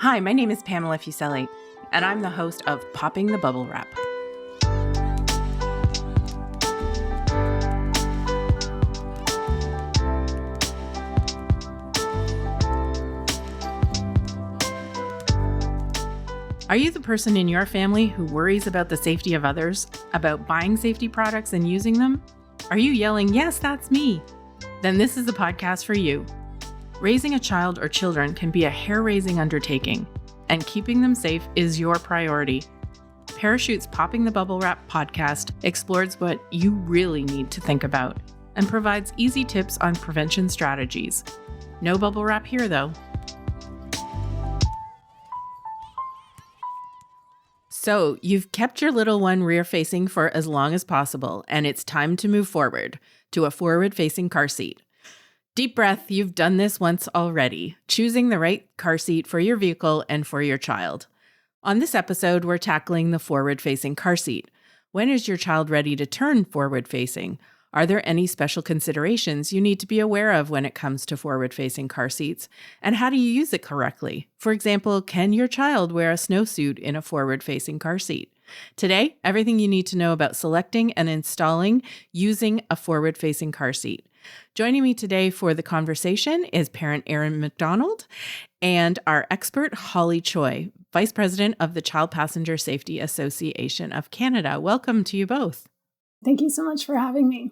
Hi, my name is Pamela Fuselli, and I'm the host of Popping the Bubble Wrap. Are you the person in your family who worries about the safety of others, about buying safety products and using them? Are you yelling, "Yes, that's me"? Then this is the podcast for you. Raising a child or children can be a hair-raising undertaking, and keeping them safe is your priority. Parachute's Popping the Bubble Wrap podcast explores what you really need to think about and provides easy tips on prevention strategies. No bubble wrap here, though. So, you've kept your little one rear-facing for as long as possible, and it's time to move forward to a forward-facing car seat. Deep breath, you've done this once already, choosing the right car seat for your vehicle and for your child. On this episode, we're tackling the forward-facing car seat. When is your child ready to turn forward-facing? Are there any special considerations you need to be aware of when it comes to forward-facing car seats? And how do you use it correctly? For example, can your child wear a snowsuit in a forward-facing car seat? Today, everything you need to know about selecting and installing using a forward-facing car seat. Joining me today for the conversation is parent Erin McDonald and our expert Holly Choi, Vice President of the Child Passenger Safety Association of Canada. Welcome to you both. Thank you so much for having me.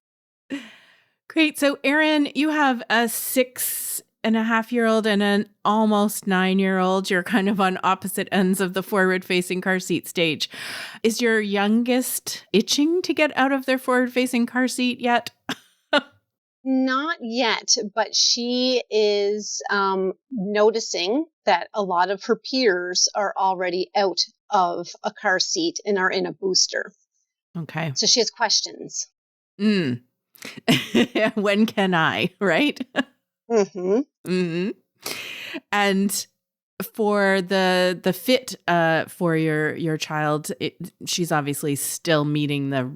Great. So, Erin, you have a 6.5-year-old and an almost 9-year-old. You're kind of on opposite ends of the forward-facing car seat stage. Is your youngest itching to get out of their forward-facing car seat yet? Not yet, but she is noticing that a lot of her peers are already out of a car seat and are in a booster. Okay. So she has questions. When can I, right? Mm-hmm. Mm-hmm. And for the fit for your child, she's obviously still meeting the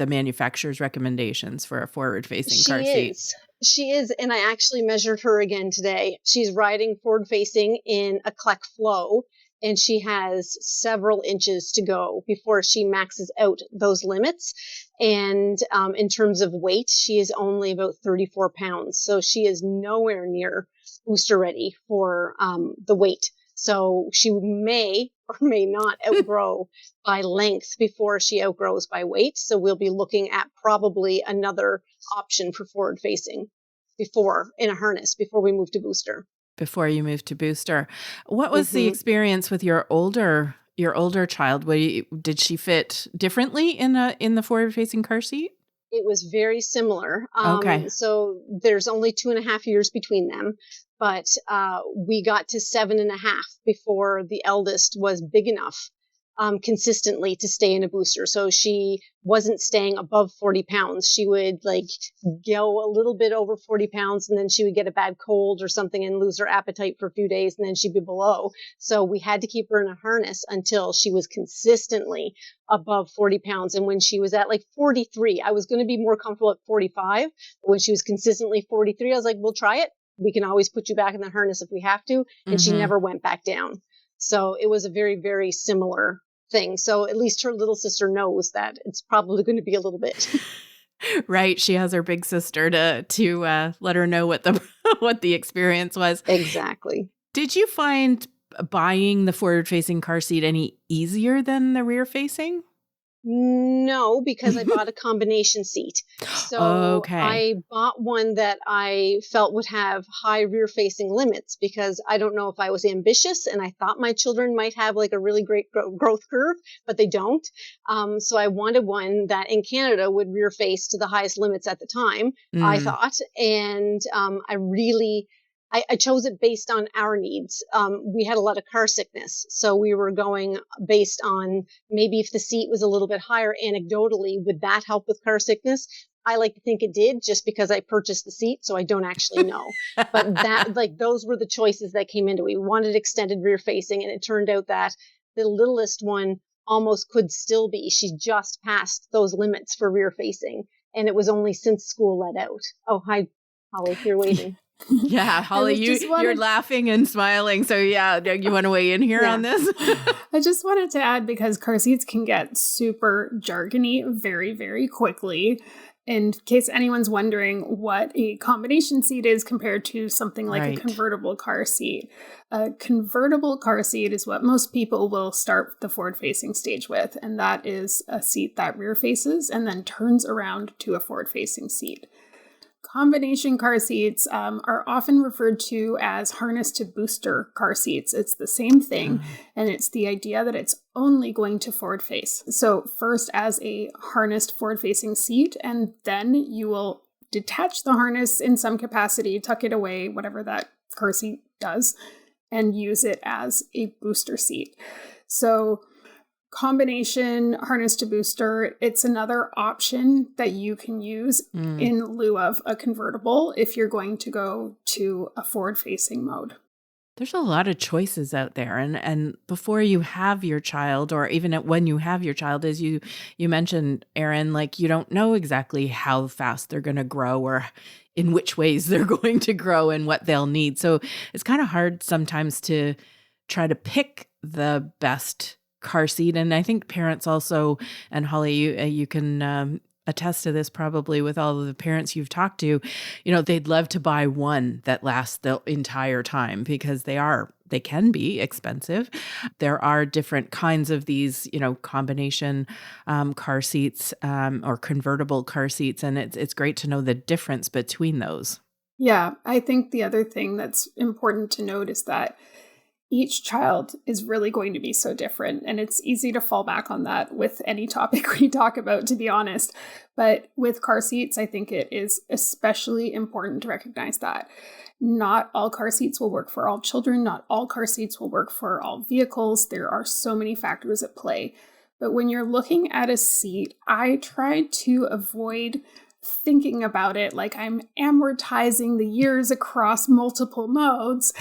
manufacturer's recommendations for a forward-facing car seat. She is, and I actually measured her again today. She's riding forward-facing in a Kleck Flow, and she has several inches to go before she maxes out those limits. And in terms of weight, she is only about 34 pounds. So she is nowhere near booster ready for the weight. So she may or may not outgrow by length before she outgrows by weight. So we'll be looking at probably another option for forward facing in a harness before we move to booster. Before you move to booster. What was the experience with your older child? Did she fit differently in the forward-facing car seat? It was very similar. Okay. So there's only 2.5 years between them, but we got to 7.5 before the eldest was big enough consistently to stay in a booster. So she wasn't staying above 40 pounds. She would go a little bit over 40 pounds and then she would get a bad cold or something and lose her appetite for a few days and then she'd be below. So we had to keep her in a harness until she was consistently above 40 pounds. And when she was at 43, I was going to be more comfortable at 45. But when she was consistently 43, I was like, we'll try it. We can always put you back in the harness if we have to. And she never went back down. So it was a very, very similar thing. So at least her little sister knows that it's probably going to be a little bit. Right. She has her big sister to let her know what the experience was. Exactly. Did you find buying the forward-facing car seat any easier than the rear-facing? No, because I bought a combination seat. So Okay. I bought one that I felt would have high rear-facing limits because I don't know if I was ambitious and I thought my children might have a really great growth curve, but they don't. So I wanted one that in Canada would rear-face to the highest limits at the time, I thought. And I chose it based on our needs. We had a lot of car sickness, so we were going based on maybe if the seat was a little bit higher anecdotally, would that help with car sickness? I like to think it did just because I purchased the seat, so I don't actually know. But those were the choices that came into it. We wanted extended rear facing, and it turned out that the littlest one almost could still be. She just passed those limits for rear facing, and it was only since school let out. Oh, hi, Holly, you're waiting. Yeah, Holly, you're laughing and smiling. So yeah, you want to weigh in here on this? I just wanted to add, because car seats can get super jargony very, very quickly. In case anyone's wondering what a combination seat is compared to something like a convertible car seat. A convertible car seat is what most people will start the forward-facing stage with, and that is a seat that rear faces and then turns around to a forward-facing seat. Combination car seats are often referred to as harness to booster car seats. It's the same thing, and it's the idea that it's only going to forward face. So first as a harnessed forward facing seat, and then you will detach the harness in some capacity, tuck it away, whatever that car seat does, and use it as a booster seat. So combination harness to booster, it's another option that you can use in lieu of a convertible if you're going to go to a forward-facing mode. There's a lot of choices out there. And before you have your child, or even when you have your child, as you mentioned, Erin, like you don't know exactly how fast they're going to grow or in which ways they're going to grow and what they'll need. So it's kind of hard sometimes to try to pick the best car seat. And I think parents also, and Holly, you can attest to this probably with all of the parents you've talked to, they'd love to buy one that lasts the entire time because they can be expensive. There are different kinds of these, combination car seats or convertible car seats. And it's great to know the difference between those. Yeah, I think the other thing that's important to note is that each child is really going to be so different. And it's easy to fall back on that with any topic we talk about, to be honest. But with car seats, I think it is especially important to recognize that not all car seats will work for all children. Not all car seats will work for all vehicles. There are so many factors at play. But when you're looking at a seat, I try to avoid thinking about it like I'm amortizing the years across multiple modes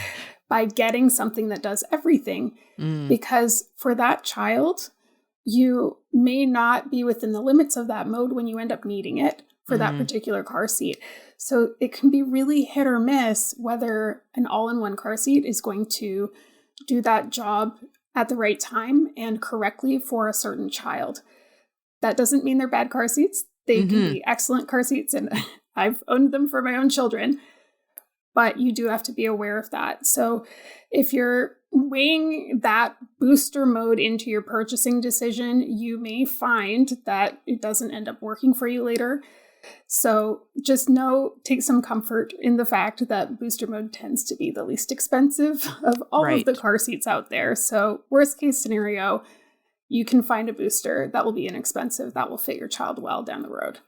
by getting something that does everything. Because for that child, you may not be within the limits of that mode when you end up needing it for that particular car seat. So it can be really hit or miss whether an all-in-one car seat is going to do that job at the right time and correctly for a certain child. That doesn't mean they're bad car seats. They can be excellent car seats, and I've owned them for my own children. But you do have to be aware of that. So if you're weighing that booster mode into your purchasing decision, you may find that it doesn't end up working for you later. So just take some comfort in the fact that booster mode tends to be the least expensive of all of the car seats out there. So worst case scenario, you can find a booster that will be inexpensive, that will fit your child well down the road.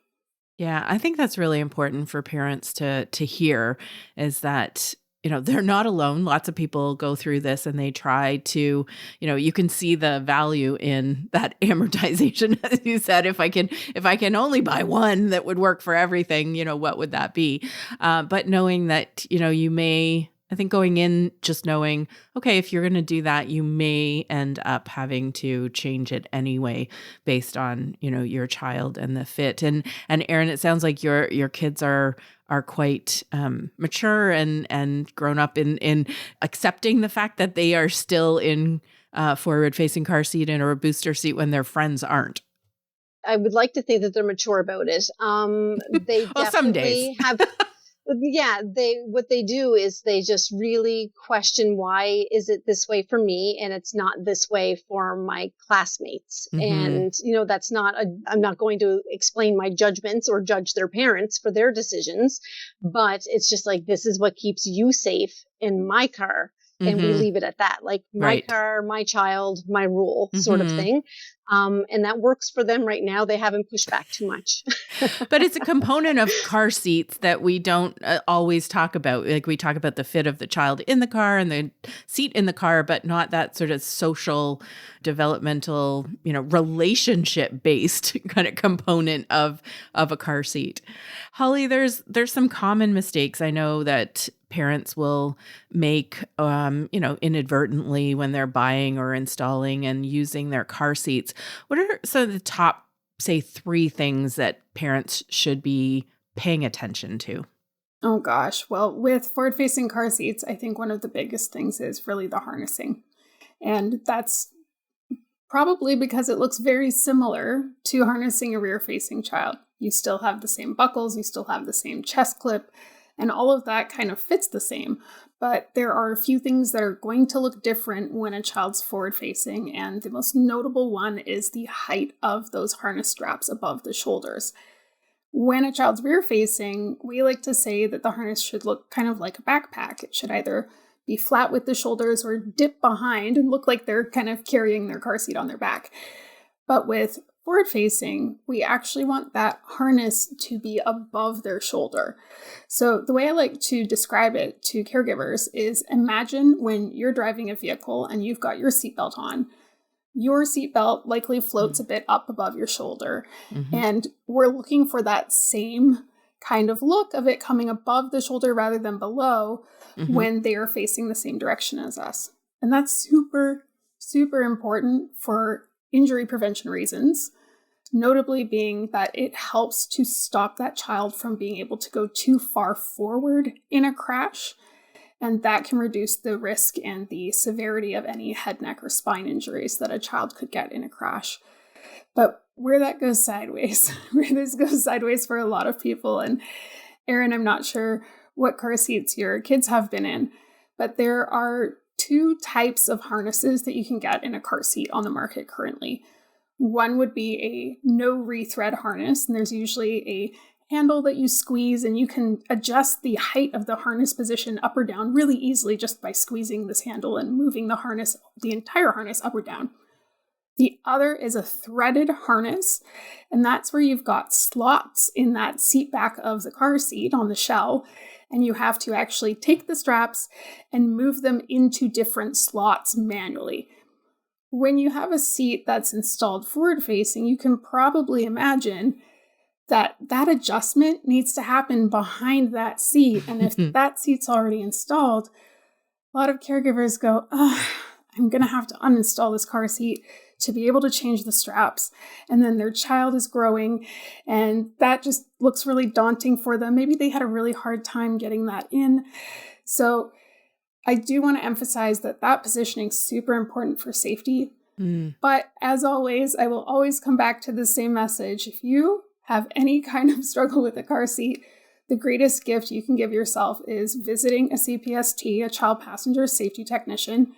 Yeah, I think that's really important for parents to hear, is that, they're not alone. Lots of people go through this and they try to, you can see the value in that amortization, as you said. If I can only buy one that would work for everything, what would that be? But knowing that, you may, I think going in just knowing, okay, if you're going to do that, you may end up having to change it anyway based on, your child and the fit. And Erin, it sounds like your kids are quite mature and grown up in accepting the fact that they are still in forward-facing car seat or a booster seat when their friends aren't. I would like to think that they're mature about it. They well, some days. have. Yeah, what they do is they just really question, why is it this way for me and it's not this way for my classmates? And, that's not, I'm not going to explain my judgments or judge their parents for their decisions, but it's just like, this is what keeps you safe in my car. And we leave it at that, like my car, my child, my rule sort of thing. And that works for them right now. They haven't pushed back too much. But it's a component of car seats that we don't always talk about. Like we talk about the fit of the child in the car and the seat in the car, but not that sort of social, developmental, relationship-based kind of component of a car seat. Holly, there's some common mistakes I know that parents will make, inadvertently when they're buying or installing and using their car seats. What are some of the top, say, 3 things that parents should be paying attention to? Oh gosh. Well, with forward-facing car seats, I think one of the biggest things is really the harnessing. And that's probably because it looks very similar to harnessing a rear-facing child. You still have the same buckles, you still have the same chest clip, and all of that kind of fits the same. But there are a few things that are going to look different when a child's forward-facing, and the most notable one is the height of those harness straps above the shoulders. When a child's rear-facing, we like to say that the harness should look kind of like a backpack. It should either be flat with the shoulders or dip behind and look like they're kind of carrying their car seat on their back. But with forward-facing, we actually want that harness to be above their shoulder. So the way I like to describe it to caregivers is imagine when you're driving a vehicle and you've got your seatbelt on. Your seatbelt likely floats a bit up above your shoulder. Mm-hmm. And we're looking for that same kind of look of it coming above the shoulder rather than below when they are facing the same direction as us. And that's super, super important for injury prevention reasons, notably being that it helps to stop that child from being able to go too far forward in a crash. And that can reduce the risk and the severity of any head, neck, or spine injuries that a child could get in a crash. But where that goes sideways, where this goes sideways for a lot of people, and Erin, I'm not sure what car seats your kids have been in, but there are two types of harnesses that you can get in a car seat on the market currently. One would be a no rethread harness, and there's usually a handle that you squeeze, and you can adjust the height of the harness position up or down really easily just by squeezing this handle and moving the harness, the entire harness up or down. The other is a threaded harness, and that's where you've got slots in that seat back of the car seat on the shell, and you have to actually take the straps and move them into different slots manually. When you have a seat that's installed forward-facing, you can probably imagine that adjustment needs to happen behind that seat. And if that seat's already installed, a lot of caregivers go, I'm going to have to uninstall this car seat to be able to change the straps. And then their child is growing, and that just looks really daunting for them. Maybe they had a really hard time getting that in. So I do want to emphasize that positioning is super important for safety. But as always, I will always come back to the same message. If you have any kind of struggle with a car seat, the greatest gift you can give yourself is visiting a CPST, a child passenger safety technician,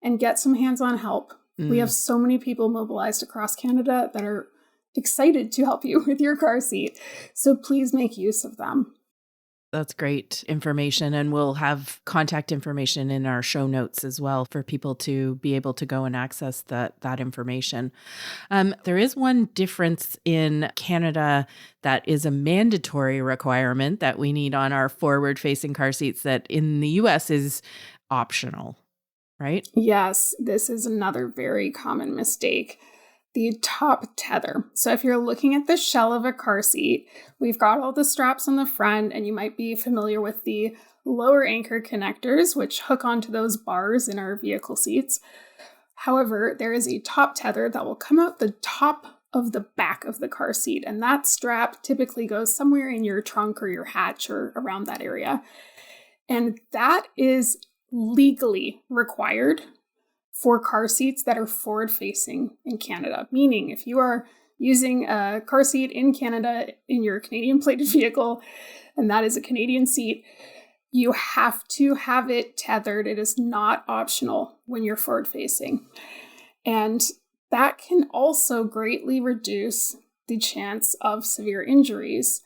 and get some hands-on help. We have so many people mobilized across Canada that are excited to help you with your car seat. So please make use of them. That's great information. And we'll have contact information in our show notes as well for people to be able to go and access that information. There is one difference in Canada that is a mandatory requirement that we need on our forward-facing car seats that in the US is optional, right? Yes, this is another very common mistake. The top tether. So if you're looking at the shell of a car seat, we've got all the straps on the front, and you might be familiar with the lower anchor connectors, which hook onto those bars in our vehicle seats. However, there is a top tether that will come out the top of the back of the car seat, and that strap typically goes somewhere in your trunk or your hatch or around that area. And that is legally required for car seats that are forward-facing in Canada. Meaning, if you are using a car seat in Canada in your Canadian plated vehicle, and that is a Canadian seat, you have to have it tethered. It is not optional when you're forward-facing. And that can also greatly reduce the chance of severe injuries.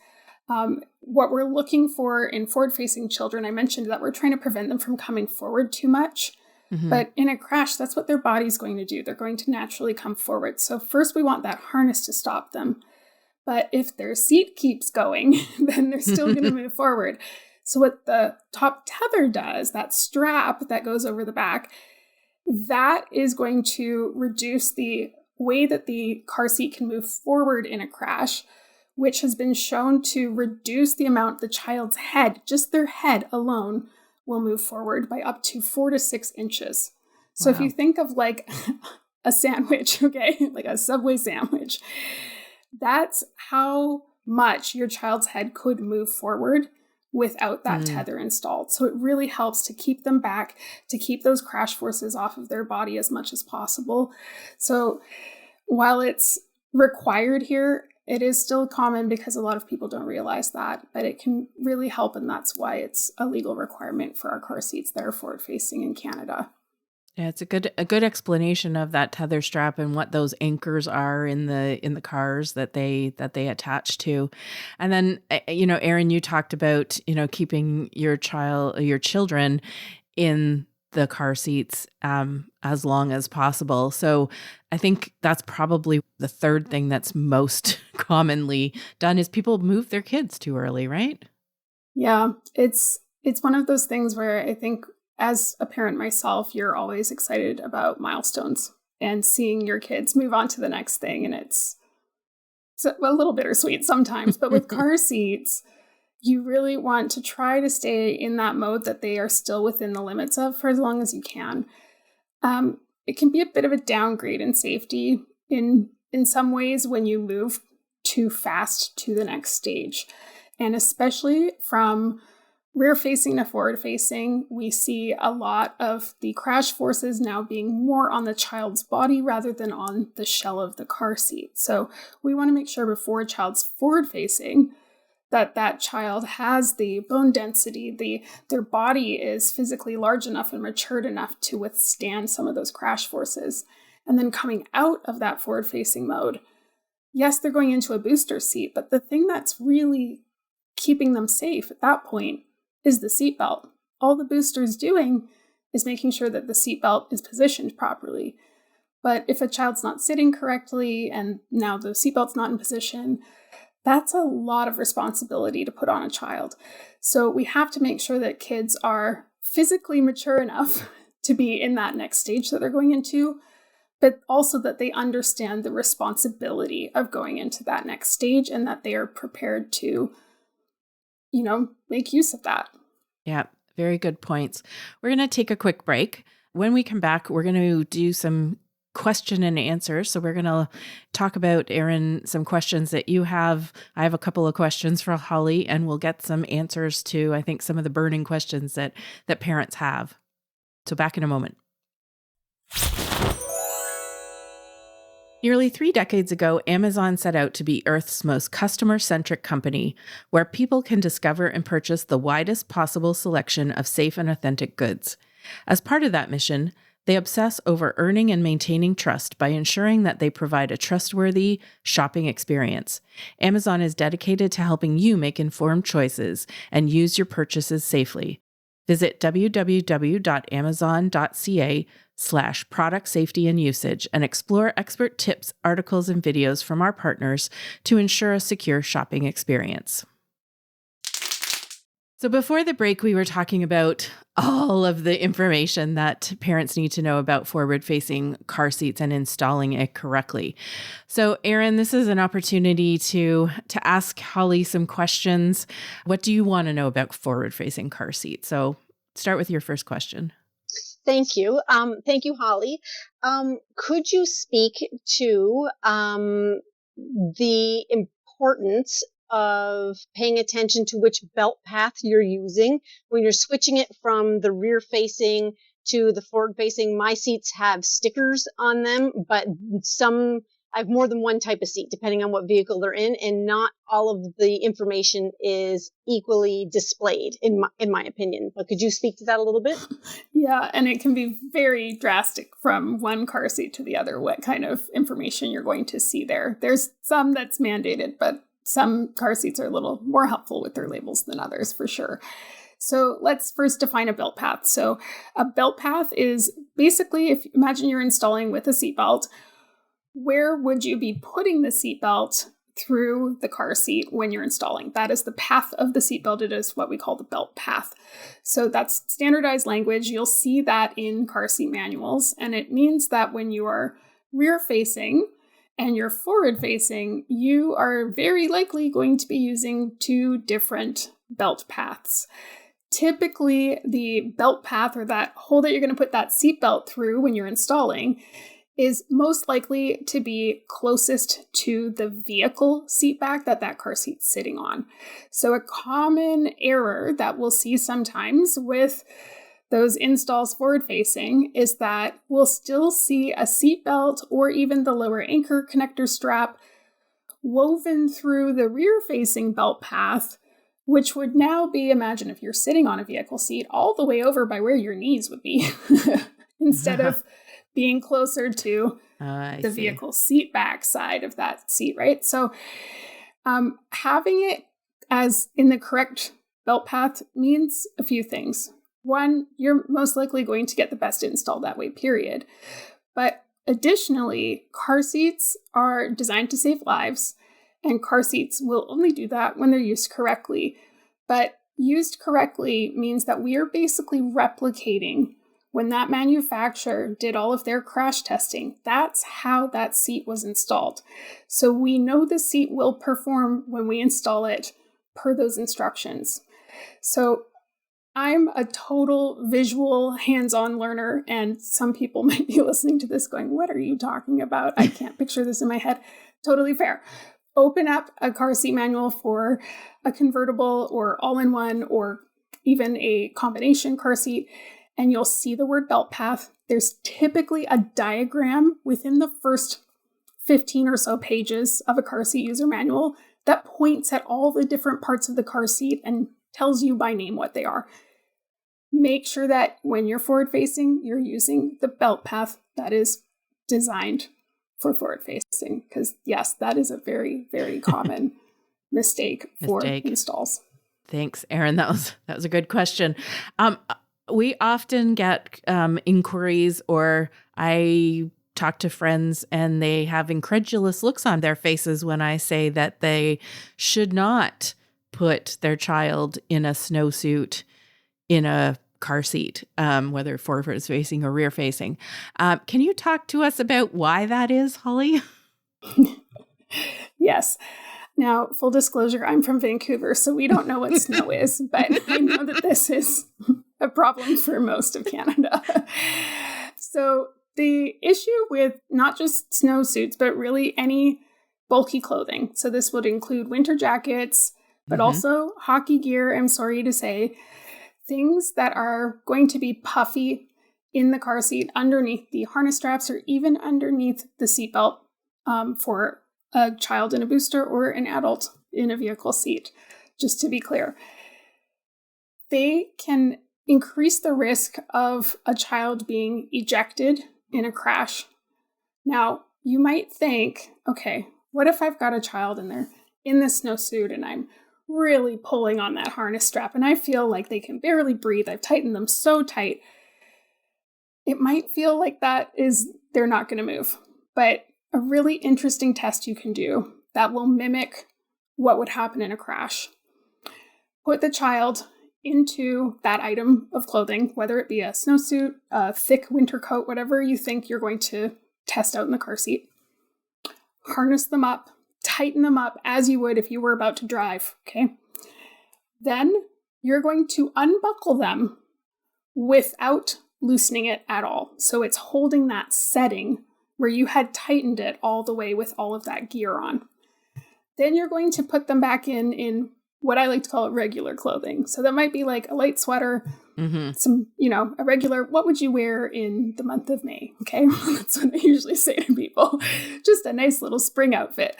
What we're looking for in forward-facing children, I mentioned that we're trying to prevent them from coming forward too much. But in a crash, that's what their body's going to do. They're going to naturally come forward. So first we want that harness to stop them. But if their seat keeps going, then they're still going to move forward. So what the top tether does, that strap that goes over the back, that is going to reduce the way that the car seat can move forward in a crash, which has been shown to reduce the amount the child's head, just their head alone, will move forward by up to 4 to 6 inches. So if you think of like a sandwich, okay, like a Subway sandwich, that's how much your child's head could move forward without that tether installed. So it really helps to keep them back, to keep those crash forces off of their body as much as possible. So while it's required here, it is still common because a lot of people don't realize that, but it can really help. And that's why it's a legal requirement for our car seats that are forward facing in Canada. Yeah, it's a good explanation of that tether strap and what those anchors are in the cars that they attach to. And then Erin, you talked about, keeping your children in the car seats as long as possible. So I think that's probably the third thing that's most commonly done is people move their kids too early, right? Yeah, it's one of those things where I think as a parent myself, you're always excited about milestones and seeing your kids move on to the next thing. And it's a little bittersweet sometimes, but with car seats, you really want to try to stay in that mode that they are still within the limits of for as long as you can. It can be a bit of a downgrade in safety in some ways when you move too fast to the next stage. And especially from rear facing to forward facing, we see a lot of the crash forces now being more on the child's body rather than on the shell of the car seat. So we want to make sure before a child's forward facing that child has the bone density, their body is physically large enough and matured enough to withstand some of those crash forces. And then coming out of that forward facing mode, yes, they're going into a booster seat, but the thing that's really keeping them safe at that point is the seatbelt. All the booster's doing is making sure that the seatbelt is positioned properly. But if a child's not sitting correctly and now the seatbelt's not in position, that's a lot of responsibility to put on a child. So we have to make sure that kids are physically mature enough to be in that next stage that they're going into, but also that they understand the responsibility of going into that next stage and that they are prepared to make use of that. Yeah, very good points. We're going to take a quick break. When we come back, we're going to do some question and answer. So we're going to talk about, Erin, some questions that you have. I have a couple of questions for Holly, and we'll get some answers to, I think, some of the burning questions that parents have. So back in a moment. Nearly 3 decades ago, Amazon set out to be Earth's most customer-centric company, where people can discover and purchase the widest possible selection of safe and authentic goods. As part of that mission, they obsess over earning and maintaining trust by ensuring that they provide a trustworthy shopping experience. Amazon is dedicated to helping you make informed choices and use your purchases safely. Visit www.amazon.ca/product safety and usage and explore expert tips, articles, and videos from our partners to ensure a secure shopping experience. So before the break, we were talking about all of the information that parents need to know about forward-facing car seats and installing it correctly. So Erin, this is an opportunity to ask Holly some questions. What do you want to know about forward-facing car seats? So start with your first question. Thank you. Thank you, Holly. Could you speak to the importance of paying attention to which belt path you're using when you're switching it from the rear facing to the forward facing? My seats have stickers on them, but I have more than one type of seat depending on what vehicle they're in, and not all of the information is equally displayed in my opinion. But could you speak to that a little bit? Yeah, and it can be very drastic from one car seat to the other, what kind of information you're going to see there. There's some that's mandated, but some car seats are a little more helpful with their labels than others, for sure. So let's first define a belt path. So a belt path is basically, if imagine you're installing with a seatbelt, where would you be putting the seatbelt through the car seat when you're installing? That is the path of the seatbelt. It is what we call the belt path. So that's standardized language. You'll see that in car seat manuals. And it means that when you are rear facing and you're forward facing, you are very likely going to be using 2 different belt paths. Typically, the belt path, or that hole that you're going to put that seatbelt through when you're installing, is most likely to be closest to the vehicle seat back that car seat's sitting on. So a common error that we'll see sometimes with those installs forward facing is that we'll still see a seat belt or even the lower anchor connector strap woven through the rear facing belt path, which would now be, imagine if you're sitting on a vehicle seat, all the way over by where your knees would be instead of being closer to the vehicle seat back side of that seat, right? So having it as in the correct belt path means a few things. One, you're most likely going to get the best install that way, period. But additionally, car seats are designed to save lives, and car seats will only do that when they're used correctly. But used correctly means that we are basically replicating when that manufacturer did all of their crash testing. That's how that seat was installed. So we know the seat will perform when we install it per those instructions. So I'm a total visual, hands-on learner, and some people might be listening to this going, what are you talking about? I can't picture this in my head. Totally fair. Open up a car seat manual for a convertible or all-in-one or even a combination car seat, and you'll see the word belt path. There's typically a diagram within the first 15 or so pages of a car seat user manual that points at all the different parts of the car seat and tells you by name what they are. Make sure that when you're forward facing, you're using the belt path that is designed for forward facing. Because yes, that is a very, very common mistake for installs. Thanks, Erin. That was a good question. We often get inquiries, or I talk to friends and they have incredulous looks on their faces when I say that they should not put their child in a snowsuit in a car seat, whether forward facing or rear facing. Can you talk to us about why that is, Holly? Yes. Now, full disclosure, I'm from Vancouver, so we don't know what snow is, but I know that this is a problem for most of Canada. So the issue with not just snowsuits, but really any bulky clothing. So this would include winter jackets, but also hockey gear, I'm sorry to say, things that are going to be puffy in the car seat underneath the harness straps or even underneath the seatbelt for a child in a booster or an adult in a vehicle seat, just to be clear. They can increase the risk of a child being ejected in a crash. Now, you might think, okay, what if I've got a child and they're in this snowsuit and I'm really pulling on that harness strap and I feel like they can barely breathe. I've tightened them so tight. It might feel like they're not going to move. But a really interesting test you can do that will mimic what would happen in a crash. Put the child into that item of clothing, whether it be a snowsuit, a thick winter coat, whatever you think you're going to test out in the car seat. Harness them up, tighten them up as you would if you were about to drive, okay? Then you're going to unbuckle them without loosening it at all. So it's holding that setting where you had tightened it all the way with all of that gear on. Then you're going to put them back in what I like to call regular clothing. So that might be like a light sweater, some, a regular, what would you wear in the month of May? Okay. That's what I usually say to people. Just a nice little spring outfit.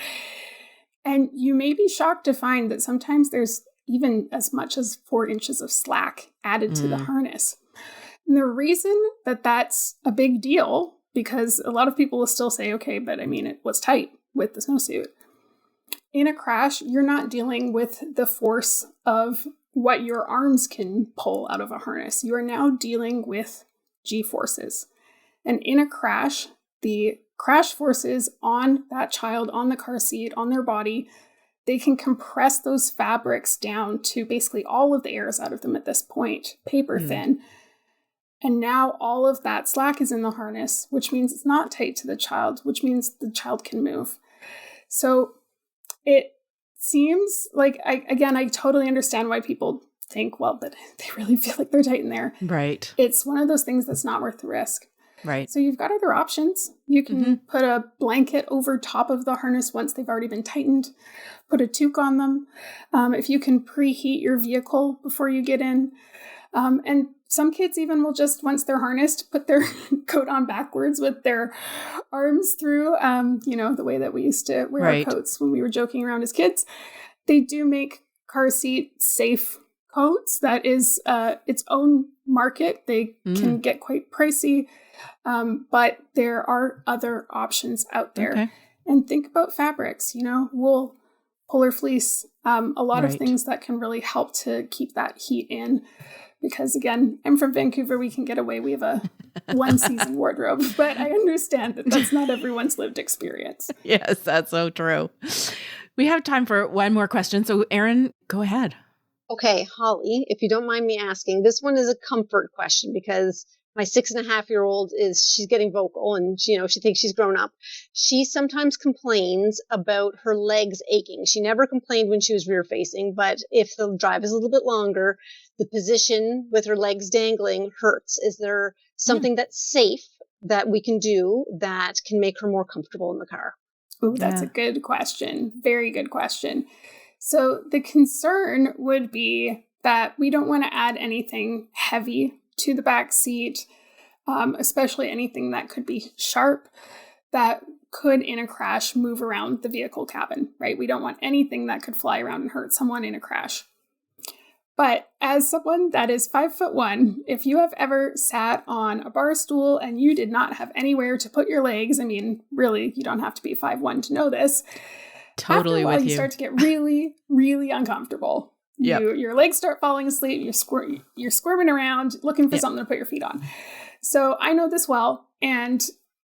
And you may be shocked to find that sometimes there's even as much as 4 inches of slack added to the harness. And the reason that that's a big deal, because a lot of people will still say, okay, but I mean, it was tight with the snowsuit. In a crash, you're not dealing with the force of what your arms can pull out of a harness. You are now dealing with G-forces. And in a crash, the crash forces on that child, on the car seat, on their body, they can compress those fabrics down to basically all of the air is out of them at this point, paper thin. And now all of that slack is in the harness, which means it's not tight to the child, which means the child can move. So it seems like, I totally understand why people think, well, but they really feel like they're tight in there. Right. It's one of those things that's not worth the risk. Right. So you've got other options. You can put a blanket over top of the harness once they've already been tightened, put a toque on them. If you can preheat your vehicle before you get in. And some kids even will just, once they're harnessed, put their coat on backwards with their arms through, the way that we used to wear our coats when we were joking around as kids. They do make car seat safe coats. That is its own market. They can get quite pricey, but there are other options out there. Okay. And think about fabrics, wool, polar fleece, a lot of things that can really help to keep that heat in. Because again, I'm from Vancouver, we can get away. We have a one season wardrobe, but I understand that that's not everyone's lived experience. Yes, that's so true. We have time for one more question. So Erin, go ahead. Okay, Holly, if you don't mind me asking, this one is a comfort question because my 6.5-year-old she's getting vocal and she thinks she's grown up. She sometimes complains about her legs aching. She never complained when she was rear facing, but if the drive is a little bit longer, the position with her legs dangling hurts. Is there something that's safe that we can do that can make her more comfortable in the car? Oh, that's a good question. Very good question. So the concern would be that we don't want to add anything heavy to the back seat, especially anything that could be sharp, that could, in a crash, move around the vehicle cabin, right? We don't want anything that could fly around and hurt someone in a crash. But as someone that is 5'1", if you have ever sat on a bar stool and you did not have anywhere to put your legs, I mean, really, you don't have to be 5'1" to know this. Totally After a while, with you. You start to get really, really uncomfortable. Yep. Your legs start falling asleep. You're squirming around looking for something to put your feet on. So I know this well, and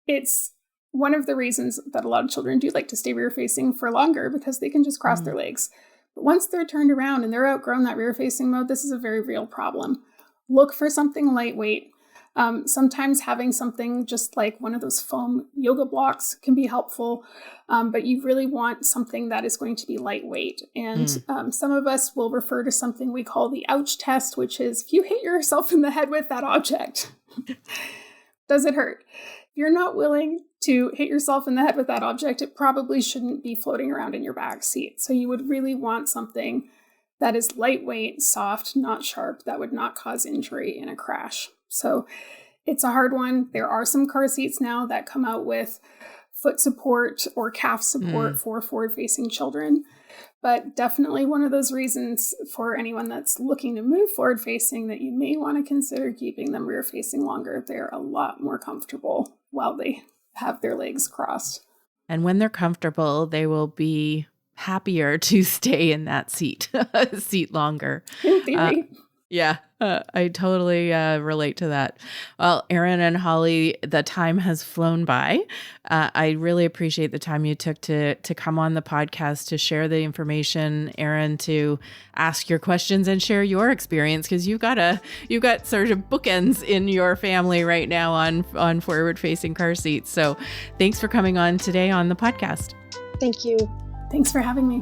it's one of the reasons that a lot of children do like to stay rear facing for longer because they can just cross their legs. But once they're turned around and they're outgrown that rear facing mode, this is a very real problem. Look for something lightweight. Sometimes having something just like one of those foam yoga blocks can be helpful, but you really want something that is going to be lightweight. And some of us will refer to something we call the ouch test, which is if you hit yourself in the head with that object, does it hurt? If you're not willing to hit yourself in the head with that object, it probably shouldn't be floating around in your back seat. So you would really want something that is lightweight, soft, not sharp, that would not cause injury in a crash. So it's a hard one. There are some car seats now that come out with foot support or calf support for forward-facing children. But definitely one of those reasons for anyone that's looking to move forward-facing that you may want to consider keeping them rear-facing longer. They're a lot more comfortable while they have their legs crossed. And when they're comfortable, they will be happier to stay in that seat longer. In theory. I totally relate to that. Well, Erin and Holly, the time has flown by. I really appreciate the time you took to come on the podcast to share the information, Erin, to ask your questions and share your experience, because you've got sort of bookends in your family right now on forward-facing car seats. So thanks for coming on today on the podcast. Thank you. Thanks for having me.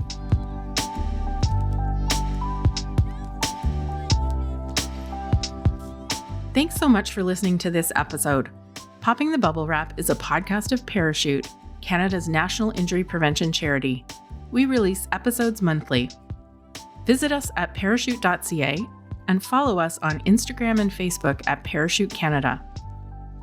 Thanks so much for listening to this episode. Popping the Bubble Wrap is a podcast of Parachute, Canada's national injury prevention charity. We release episodes monthly. Visit us at parachute.ca and follow us on Instagram and Facebook at Parachute Canada.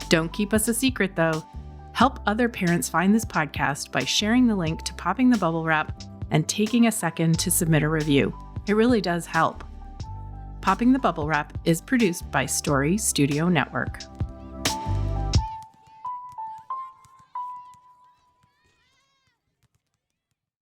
Don't keep us a secret, though. Help other parents find this podcast by sharing the link to Popping the Bubble Wrap and taking a second to submit a review. It really does help. Popping the Bubble Wrap is produced by Story Studio Network.